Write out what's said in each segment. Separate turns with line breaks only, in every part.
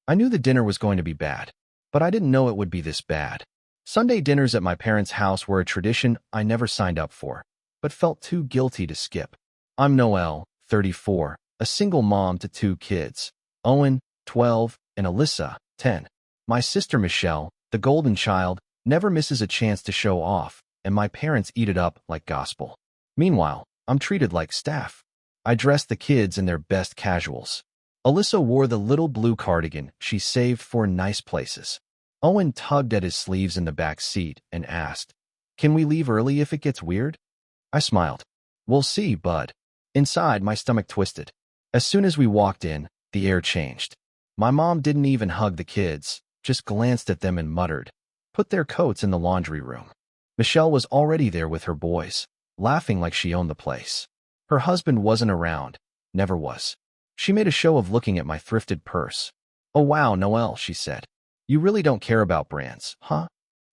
I knew the dinner was going to be bad, but I didn't know it would be this bad. Sunday dinners at my parents' house were a tradition I never signed up for, but felt too guilty to skip. I'm Noelle, 34, a single mom to 2 kids, Owen, 12, and Alyssa, 10. My sister Michelle, the golden child, never misses a chance to show off, and my parents eat it up like gospel. Meanwhile, I'm treated like staff. I dressed the kids in their best casuals. Alyssa wore the little blue cardigan she saved for nice places. Owen tugged at his sleeves in the back seat and asked, "Can we leave early if it gets weird?" I smiled. "We'll see, bud." Inside, my stomach twisted. As soon as we walked in, the air changed. My mom didn't even hug the kids, just glanced at them and muttered, "Put their coats in the laundry room." Michelle was already there with her boys, laughing like she owned the place. Her husband wasn't around, never was. She made a show of looking at my thrifted purse. "Oh wow, Noelle," she said. "You really don't care about brands, huh?"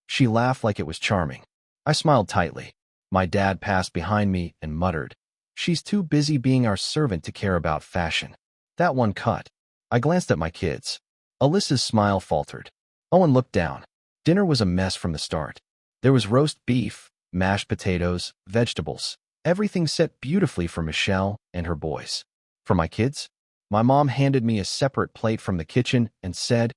She laughed like it was charming. I smiled tightly. My dad passed behind me and muttered, "She's too busy being our servant to care about fashion." That one cut. I glanced at my kids. Alyssa's smile faltered. Owen looked down. Dinner was a mess from the start. There was roast beef, mashed potatoes, vegetables, everything set beautifully for Michelle and her boys. For my kids, my mom handed me a separate plate from the kitchen and said,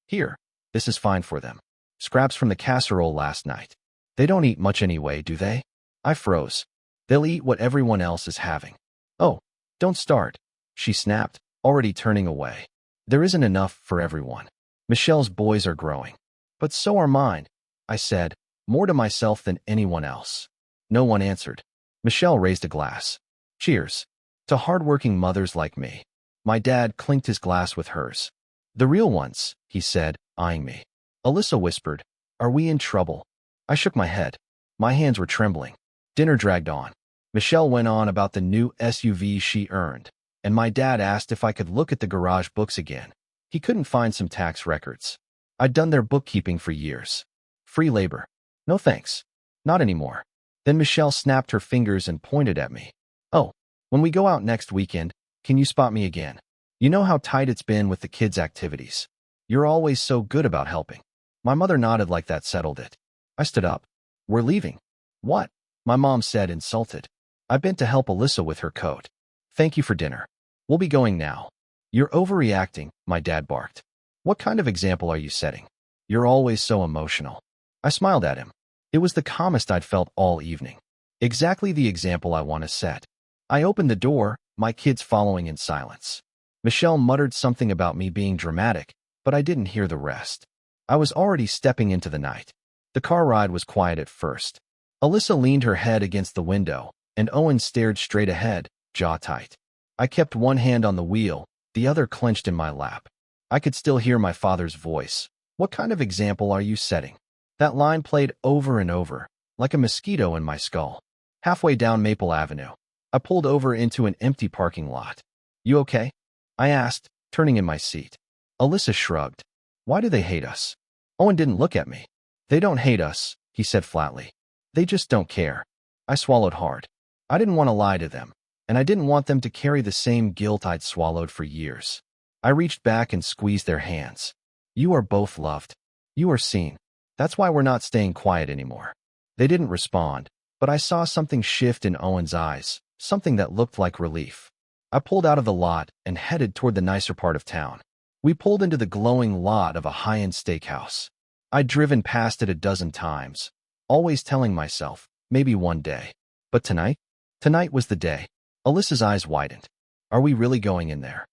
"Here, this is fine for them. Scraps from the casserole last night. They don't eat much anyway, do they?" I froze. "They'll eat what everyone else is having." "Oh, don't start," she snapped, already turning away. "There isn't enough for everyone. Michelle's boys are growing. But so are mine," I said, more to myself than anyone else. No one answered. Michelle raised a glass. "Cheers. To hardworking mothers like me." My dad clinked his glass with hers. "The real ones," he said, eyeing me. Alyssa whispered, "Are we in trouble?" I shook my head. My hands were trembling. Dinner dragged on. Michelle went on about the new SUV she earned, and my dad asked if I could look at the garage books again. He couldn't find some tax records. I'd done their bookkeeping for years. Free labor. No thanks. Not anymore. Then Michelle snapped her fingers and pointed at me. "Oh, when we go out next weekend, can you spot me again? You know how tight it's been with the kids' activities. You're always so good about helping." My mother nodded like that settled it. I stood up. "We're leaving." "What?" my mom said, insulted. "I bent to help Alyssa with her coat. Thank you for dinner. We'll be going now." "You're overreacting," my dad barked. "What kind of example are you setting? You're always so emotional." I smiled at him. It was the calmest I'd felt all evening. Exactly the example I want to set. I opened the door, my kids following in silence. Michelle muttered something about me being dramatic, but I didn't hear the rest. I was already stepping into the night. The car ride was quiet at first. Alyssa leaned her head against the window, and Owen stared straight ahead, jaw tight. I kept one hand on the wheel, the other clenched in my lap. I could still hear my father's voice. "What kind of example are you setting?" That line played over and over, like a mosquito in my skull. Halfway down Maple Avenue, I pulled over into an empty parking lot. "You okay?" I asked, turning in my seat. Alyssa shrugged. "Why do they hate us?" Owen didn't look at me. "They don't hate us," he said flatly. "They just don't care." I swallowed hard. I didn't want to lie to them, and I didn't want them to carry the same guilt I'd swallowed for years. I reached back and squeezed their hands. "You are both loved. You are seen. That's why we're not staying quiet anymore." They didn't respond, but I saw something shift in Owen's eyes, something that looked like relief. I pulled out of the lot and headed toward the nicer part of town. We pulled into the glowing lot of a high-end steakhouse. I'd driven past it a dozen times, always telling myself, maybe one day. But tonight? Tonight was the day. Alyssa's eyes widened. "Are we really going in there?"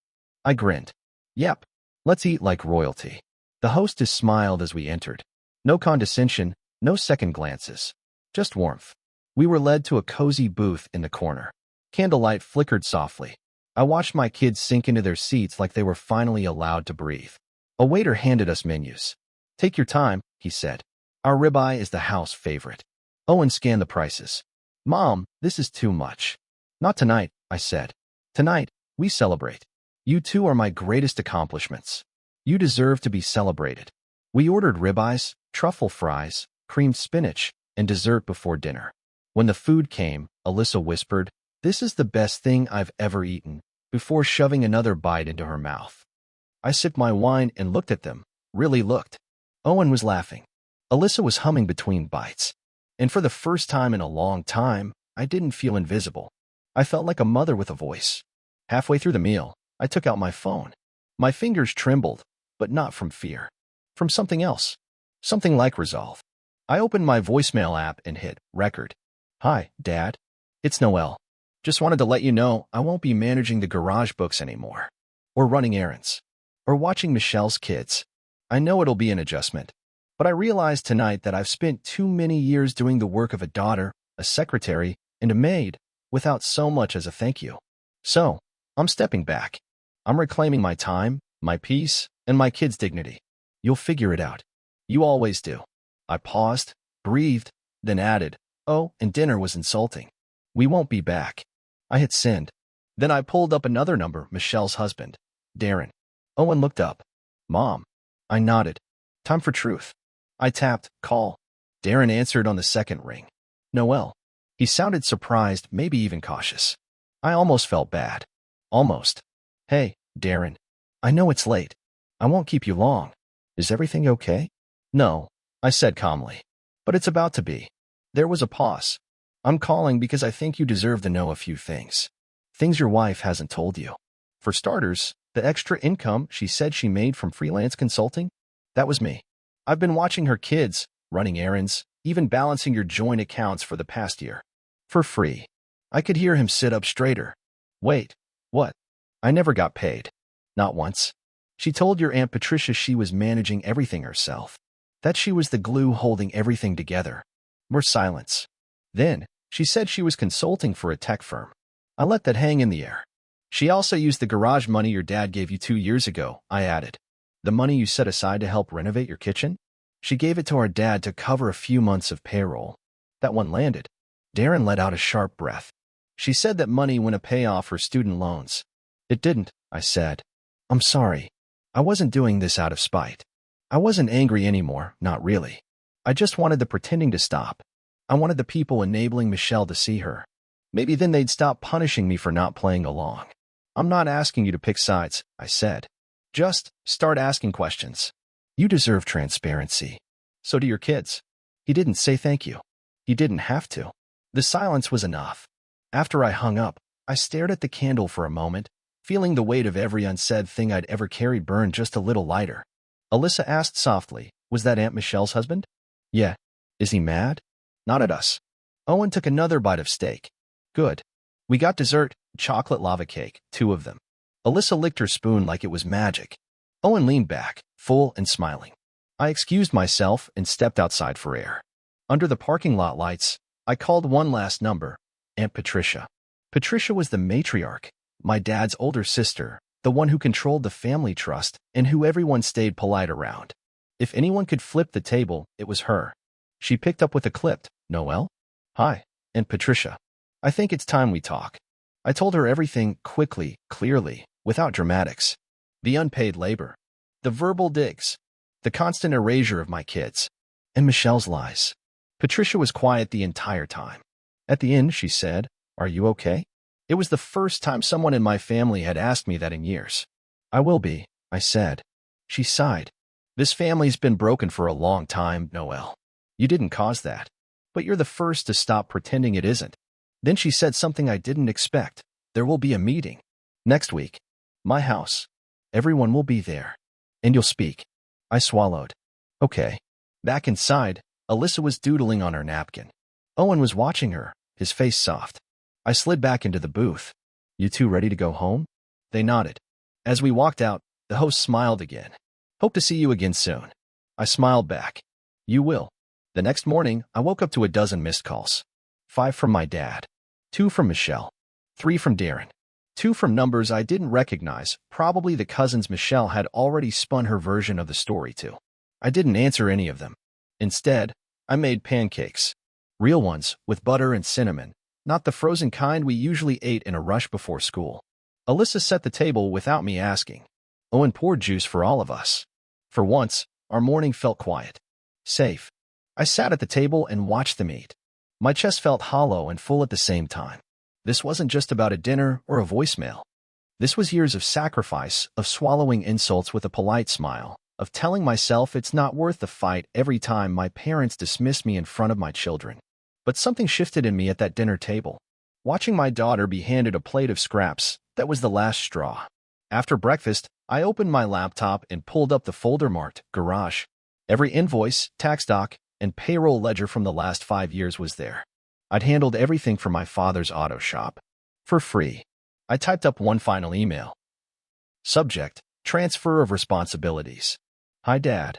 I grinned. "Yep. Let's eat like royalty." The hostess smiled as we entered. No condescension, no second glances. Just warmth. We were led to a cozy booth in the corner. Candlelight flickered softly. I watched my kids sink into their seats like they were finally allowed to breathe. A waiter handed us menus. "Take your time," he said. "Our ribeye is the house favorite." Owen scanned the prices. "Mom, this is too much." "Not tonight," I said. "Tonight, we celebrate. You two are my greatest accomplishments. You deserve to be celebrated." We ordered ribeyes, truffle fries, creamed spinach, and dessert before dinner. When the food came, Alyssa whispered, "This is the best thing I've ever eaten," before shoving another bite into her mouth. I sipped my wine and looked at them. Really looked. Owen was laughing. Alyssa was humming between bites. And for the first time in a long time, I didn't feel invisible. I felt like a mother with a voice. Halfway through the meal, I took out my phone. My fingers trembled, but not from fear. From something else. Something like resolve. I opened my voicemail app and hit record. Hi, Dad. It's Noelle. Just wanted to let you know I won't be managing the garage books anymore. Or running errands. Or watching Michelle's kids. I know it'll be an adjustment. But I realized tonight that I've spent too many years doing the work of a daughter, a secretary, and a maid, without so much as a thank you. So, I'm stepping back. I'm reclaiming my time, my peace, and my kids' dignity. You'll figure it out. You always do. I paused, breathed, then added, oh, and dinner was insulting. We won't be back. I hit send. Then I pulled up another number, Michelle's husband, Darren. Owen looked up. Mom. I nodded. Time for truth. I tapped, call. Darren answered on the second ring. Noelle. He sounded surprised, maybe even cautious. I almost felt bad. Almost. Hey, Darren. I know it's late. I won't keep you long. Is everything okay? No, I said calmly. But it's about to be. There was a pause. I'm calling because I think you deserve to know a few things. Things your wife hasn't told you. For starters, the extra income she said she made from freelance consulting, that was me. I've been watching her kids, running errands, even balancing your joint accounts for the past year. For free. I could hear him sit up straighter. Wait, what? I never got paid. Not once. She told your Aunt Patricia she was managing everything herself. That she was the glue holding everything together. More silence. Then, she said she was consulting for a tech firm. I let that hang in the air. She also used the garage money your dad gave you 2 years ago, I added. The money you set aside to help renovate your kitchen? She gave it to our dad to cover a few months of payroll. That one landed. Darren let out a sharp breath. She said that money went to pay off her student loans. It didn't, I said. I'm sorry. I wasn't doing this out of spite. I wasn't angry anymore, not really. I just wanted the pretending to stop. I wanted the people enabling Michelle to see her. Maybe then they'd stop punishing me for not playing along. I'm not asking you to pick sides, I said. Just start asking questions. You deserve transparency. So do your kids. He didn't say thank you. He didn't have to. The silence was enough. After I hung up, I stared at the candle for a moment, feeling the weight of every unsaid thing I'd ever carried burn just a little lighter. Alyssa asked softly, was that Aunt Michelle's husband? Yeah. Is he mad? Not at us. Owen took another bite of steak. Good. We got dessert, chocolate lava cake, 2 of them. Alyssa licked her spoon like it was magic. Owen leaned back, full and smiling. I excused myself and stepped outside for air. Under the parking lot lights, I called one last number, Aunt Patricia. Patricia was the matriarch, my dad's older sister, the one who controlled the family trust and who everyone stayed polite around. If anyone could flip the table, it was her. She picked up with a clipped, Noelle? Hi, Aunt Patricia. I think it's time we talk. I told her everything quickly, clearly, without dramatics. The unpaid labor. The verbal digs. The constant erasure of my kids. And Michelle's lies. Patricia was quiet the entire time. At the end, she said, Are you okay? It was the first time someone in my family had asked me that in years. I will be, I said. She sighed. This family's been broken for a long time, Noelle. You didn't cause that. But you're the first to stop pretending it isn't. Then she said something I didn't expect. There will be a meeting. Next week. My house. Everyone will be there. And you'll speak. I swallowed. Okay. Back inside, Alyssa was doodling on her napkin. Owen was watching her, his face soft. I slid back into the booth. You two ready to go home? They nodded. As we walked out, the host smiled again. Hope to see you again soon. I smiled back. You will. The next morning, I woke up to a dozen missed calls. 5 from my dad. 2 from Michelle. 3 from Darren. 2 from numbers I didn't recognize, probably the cousins Michelle had already spun her version of the story to. I didn't answer any of them. Instead, I made pancakes. Real ones, with butter and cinnamon, not the frozen kind we usually ate in a rush before school. Alyssa set the table without me asking. Owen poured juice for all of us. For once, our morning felt quiet. Safe. I sat at the table and watched them eat. My chest felt hollow and full at the same time. This wasn't just about a dinner or a voicemail. This was years of sacrifice, of swallowing insults with a polite smile, of telling myself it's not worth the fight every time my parents dismissed me in front of my children. But something shifted in me at that dinner table. Watching my daughter be handed a plate of scraps, that was the last straw. After breakfast, I opened my laptop and pulled up the folder marked Garage. Every invoice, tax doc, and payroll ledger from the last 5 years was there. I'd handled everything from my father's auto shop. For free. I typed up one final email. Subject: Transfer of responsibilities. Hi, Dad.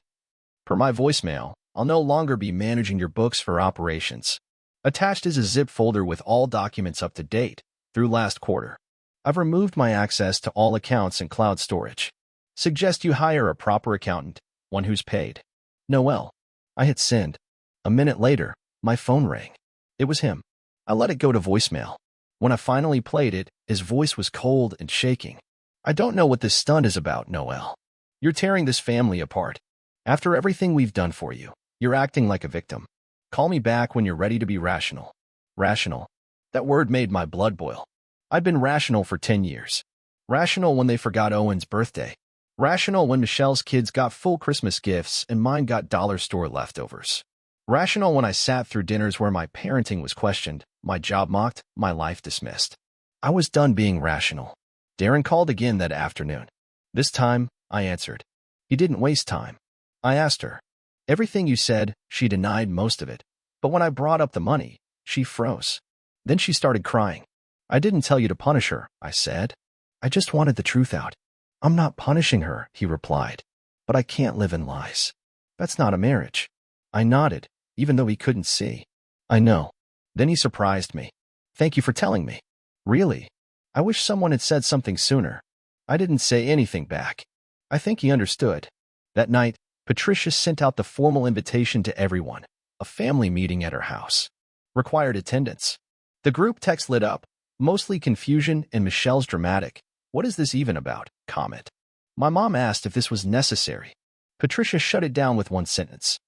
Per my voicemail, I'll no longer be managing your books for operations. Attached is a zip folder with all documents up to date, through last quarter. I've removed my access to all accounts and cloud storage. Suggest you hire a proper accountant, one who's paid. Noel. I hit send. A minute later, my phone rang. It was him. I let it go to voicemail. When I finally played it, his voice was cold and shaking. I don't know what this stunt is about, Noel. You're tearing this family apart. After everything we've done for you, you're acting like a victim. Call me back when you're ready to be rational. Rational. That word made my blood boil. I'd been rational for 10 years. Rational when they forgot Owen's birthday. Rational when Michelle's kids got full Christmas gifts and mine got dollar store leftovers. Rational when I sat through dinners where my parenting was questioned, my job mocked, my life dismissed. I was done being rational. Darren called again that afternoon. This time, I answered. He didn't waste time. I asked her. Everything you said, she denied most of it. But when I brought up the money, she froze. Then she started crying. I didn't tell you to punish her, I said. I just wanted the truth out. I'm not punishing her, he replied. But I can't live in lies. That's not a marriage. I nodded, even though he couldn't see. I know. Then he surprised me. Thank you for telling me. Really? I wish someone had said something sooner. I didn't say anything back. I think he understood. That night, Patricia sent out the formal invitation to everyone, a family meeting at her house. Required attendance. The group text lit up, mostly confusion and Michelle's dramatic, "What is this even about?" comment. My mom asked if this was necessary. Patricia shut it down with one sentence.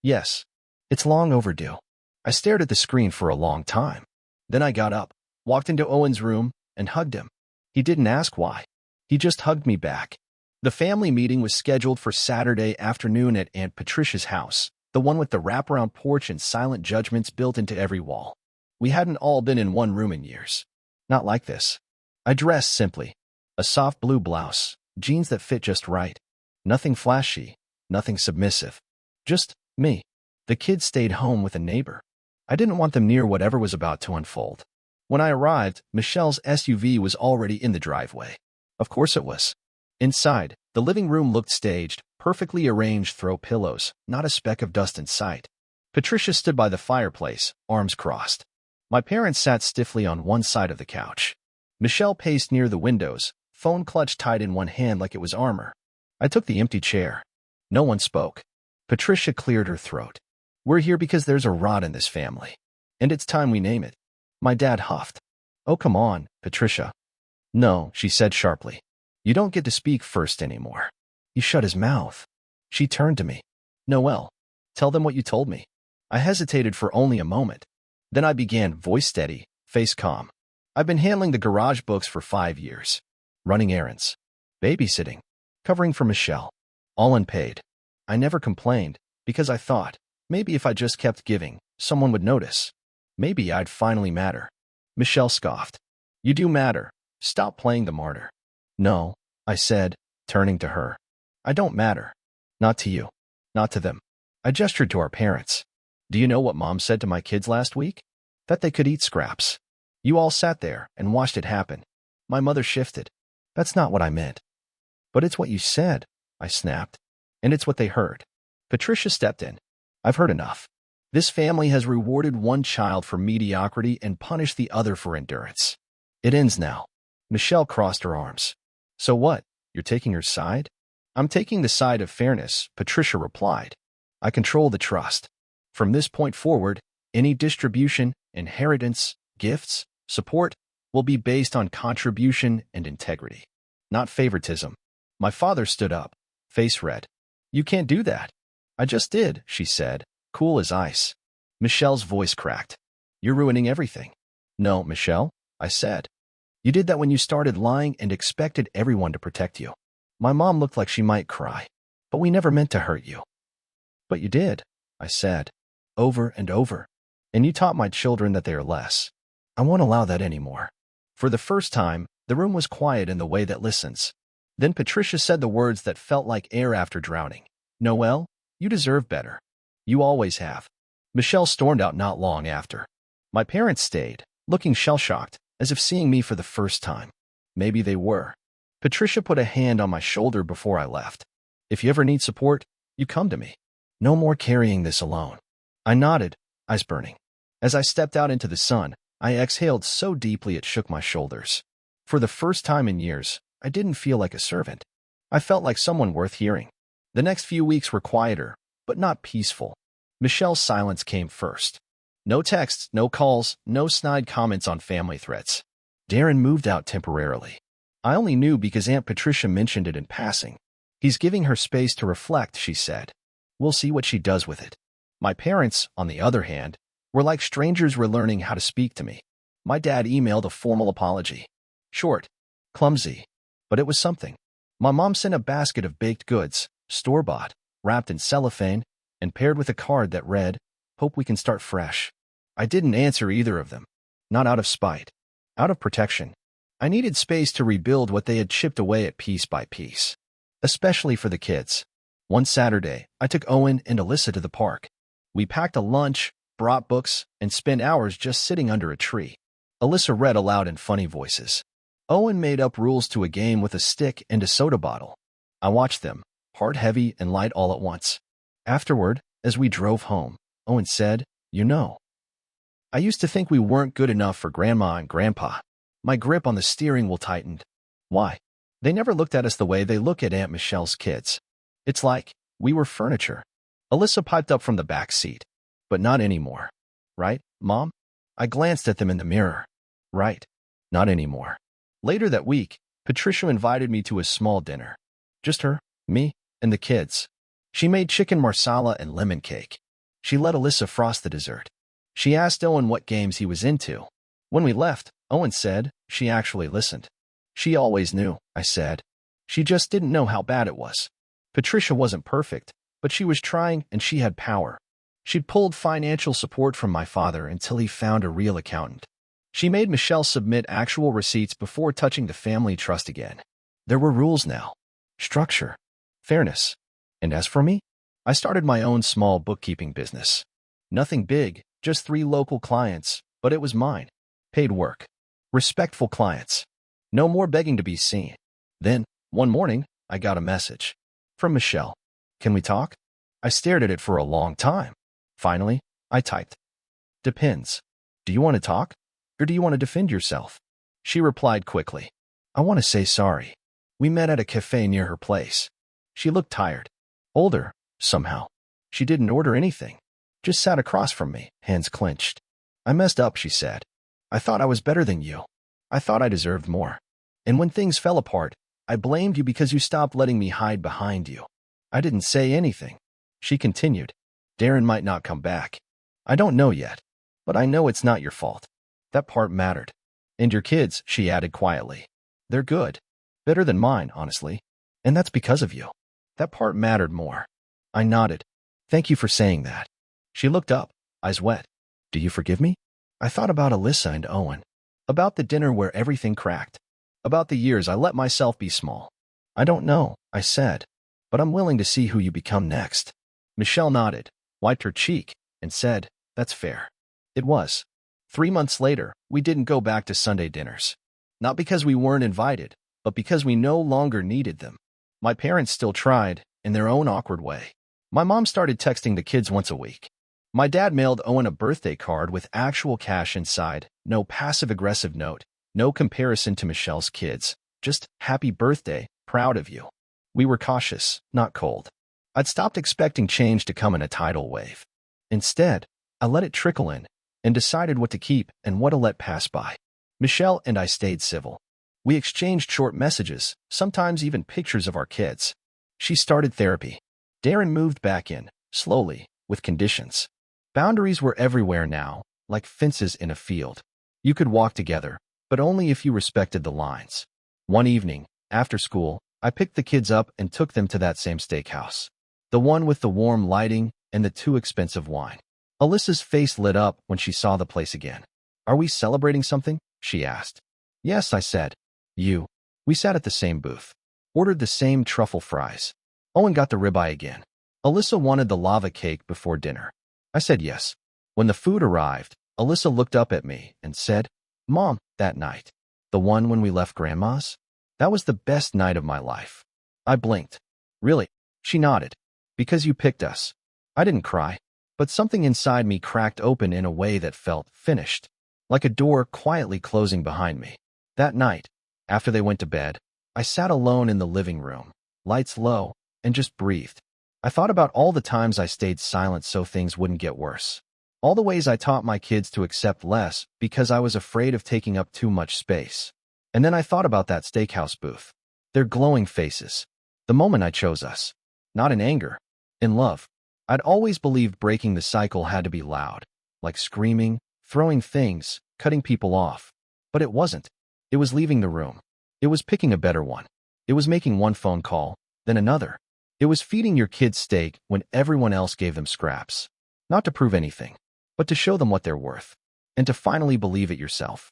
Yes. It's long overdue. I stared at the screen for a long time. Then I got up, walked into Owen's room, and hugged him. He didn't ask why. He just hugged me back. The family meeting was scheduled for Saturday afternoon at Aunt Patricia's house, the one with the wraparound porch and silent judgments built into every wall. We hadn't all been in one room in years. Not like this. I dressed simply. A soft blue blouse, jeans that fit just right. Nothing flashy, nothing submissive. Just me. The kids stayed home with a neighbor. I didn't want them near whatever was about to unfold. When I arrived, Michelle's SUV was already in the driveway. Of course it was. Inside, the living room looked staged, perfectly arranged throw pillows, not a speck of dust in sight. Patricia stood by the fireplace, arms crossed. My parents sat stiffly on one side of the couch. Michelle paced near the windows, phone clutched tight in one hand like it was armor. I took the empty chair. No one spoke. Patricia cleared her throat. We're here because there's a rot in this family. And it's time we name it. My dad huffed. Oh, come on, Patricia. No, she said sharply. You don't get to speak first anymore. He shut his mouth. She turned to me. Noel, tell them what you told me. I hesitated for only a moment. Then I began, voice steady, face calm. I've been handling the garage books for 5 years. Running errands. Babysitting. Covering for Michelle. All unpaid. I never complained, because I thought, maybe if I just kept giving, someone would notice. Maybe I'd finally matter. Michelle scoffed. You do matter. Stop playing the martyr. No, I said, turning to her. I don't matter. Not to you. Not to them. I gestured to our parents. Do you know what Mom said to my kids last week? That they could eat scraps. You all sat there and watched it happen. My mother shifted. That's not what I meant. But it's what you said, I snapped. And it's what they heard. Patricia stepped in. I've heard enough. This family has rewarded one child for mediocrity and punished the other for endurance. It ends now. Michelle crossed her arms. So what? You're taking her side? I'm taking the side of fairness, Patricia replied. I control the trust. From this point forward, any distribution, inheritance, gifts, support will be based on contribution and integrity, not favoritism. My father stood up, face red. You can't do that. I just did, she said, cool as ice. Michelle's voice cracked. You're ruining everything. No, Michelle, I said. You did that when you started lying and expected everyone to protect you. My mom looked like she might cry. But we never meant to hurt you. But you did, I said, over and over. And you taught my children that they are less. I won't allow that anymore. For the first time, the room was quiet in the way that listens. Then Patricia said the words that felt like air after drowning. Noelle, you deserve better. You always have. Michelle stormed out not long after. My parents stayed, looking shell-shocked, as if seeing me for the first time. Maybe they were. Patricia put a hand on my shoulder before I left. If you ever need support, you come to me. No more carrying this alone. I nodded, eyes burning. As I stepped out into the sun, I exhaled so deeply it shook my shoulders. For the first time in years, I didn't feel like a servant. I felt like someone worth hearing. The next few weeks were quieter, but not peaceful. Michelle's silence came first. No texts, no calls, no snide comments on family threats. Darren moved out temporarily. I only knew because Aunt Patricia mentioned it in passing. He's giving her space to reflect, she said. We'll see what she does with it. My parents, on the other hand, were like strangers learning how to speak to me. My dad emailed a formal apology. Short, clumsy, but it was something. My mom sent a basket of baked goods, store-bought, wrapped in cellophane, and paired with a card that read, "Hope we can start fresh." I didn't answer either of them. Not out of spite. Out of protection. I needed space to rebuild what they had chipped away at piece by piece. Especially for the kids. One Saturday, I took Owen and Alyssa to the park. We packed a lunch, brought books, and spent hours just sitting under a tree. Alyssa read aloud in funny voices. Owen made up rules to a game with a stick and a soda bottle. I watched them, heart heavy and light all at once. Afterward, as we drove home, Owen said, "You know, I used to think we weren't good enough for Grandma and Grandpa." My grip on the steering wheel tightened. Why? They never looked at us the way they look at Aunt Michelle's kids. It's like we were furniture. Alyssa piped up from the back seat. But not anymore. Right, Mom? I glanced at them in the mirror. Right. Not anymore. Later that week, Patricia invited me to a small dinner. Just her, me, and the kids. She made chicken marsala and lemon cake. She let Alyssa frost the dessert. She asked Owen what games he was into. When we left, Owen said she actually listened. She always knew, I said. She just didn't know how bad it was. Patricia wasn't perfect, but she was trying and she had power. She'd pulled financial support from my father until he found a real accountant. She made Michelle submit actual receipts before touching the family trust again. There were rules now. Structure. Fairness. And as for me, I started my own small bookkeeping business. Nothing big, just 3 local clients, but it was mine. Paid work. Respectful clients. No more begging to be seen. Then, one morning, I got a message. From Michelle. Can we talk? I stared at it for a long time. Finally, I typed. Depends. Do you want to talk? Or do you want to defend yourself? She replied quickly. I want to say sorry. We met at a cafe near her place. She looked tired. Older, somehow. She didn't order anything. Just sat across from me, hands clenched. I messed up, she said. I thought I was better than you. I thought I deserved more. And when things fell apart, I blamed you because you stopped letting me hide behind you. I didn't say anything. She continued. Darren might not come back. I don't know yet. But I know it's not your fault. That part mattered. And your kids, she added quietly. They're good. Better than mine, honestly. And that's because of you. That part mattered more. I nodded. Thank you for saying that. She looked up, eyes wet. Do you forgive me? I thought about Alyssa and Owen. About the dinner where everything cracked. About the years I let myself be small. I don't know, I said. But I'm willing to see who you become next. Michelle nodded, wiped her cheek, and said, That's fair. It was. 3 months later, we didn't go back to Sunday dinners. Not because we weren't invited, but because we no longer needed them. My parents still tried, in their own awkward way. My mom started texting the kids once a week. My dad mailed Owen a birthday card with actual cash inside, no passive-aggressive note, no comparison to Michelle's kids, just happy birthday, proud of you. We were cautious, not cold. I'd stopped expecting change to come in a tidal wave. Instead, I let it trickle in and decided what to keep and what to let pass by. Michelle and I stayed civil. We exchanged short messages, sometimes even pictures of our kids. She started therapy. Darren moved back in, slowly, with conditions. Boundaries were everywhere now, like fences in a field. You could walk together, but only if you respected the lines. One evening, after school, I picked the kids up and took them to that same steakhouse. The one with the warm lighting and the too expensive wine. Alyssa's face lit up when she saw the place again. "Are we celebrating something?" she asked. "Yes," I said. "You?" We sat at the same booth. Ordered the same truffle fries. Owen got the ribeye again. Alyssa wanted the lava cake before dinner. I said yes. When the food arrived, Alyssa looked up at me and said, "Mom, that night, the one when we left Grandma's? That was the best night of my life." I blinked. "Really?" She nodded. "Because you picked us." I didn't cry, but something inside me cracked open in a way that felt finished, like a door quietly closing behind me. That night, after they went to bed, I sat alone in the living room, lights low, and just breathed. I thought about all the times I stayed silent so things wouldn't get worse. All the ways I taught my kids to accept less because I was afraid of taking up too much space. And then I thought about that steakhouse booth. Their glowing faces. The moment I chose us. Not in anger. In love. I'd always believed breaking the cycle had to be loud. Like screaming, throwing things, cutting people off. But it wasn't. It was leaving the room. It was picking a better one. It was making one phone call, then another. It was feeding your kids steak when everyone else gave them scraps. Not to prove anything, but to show them what they're worth. And to finally believe it yourself.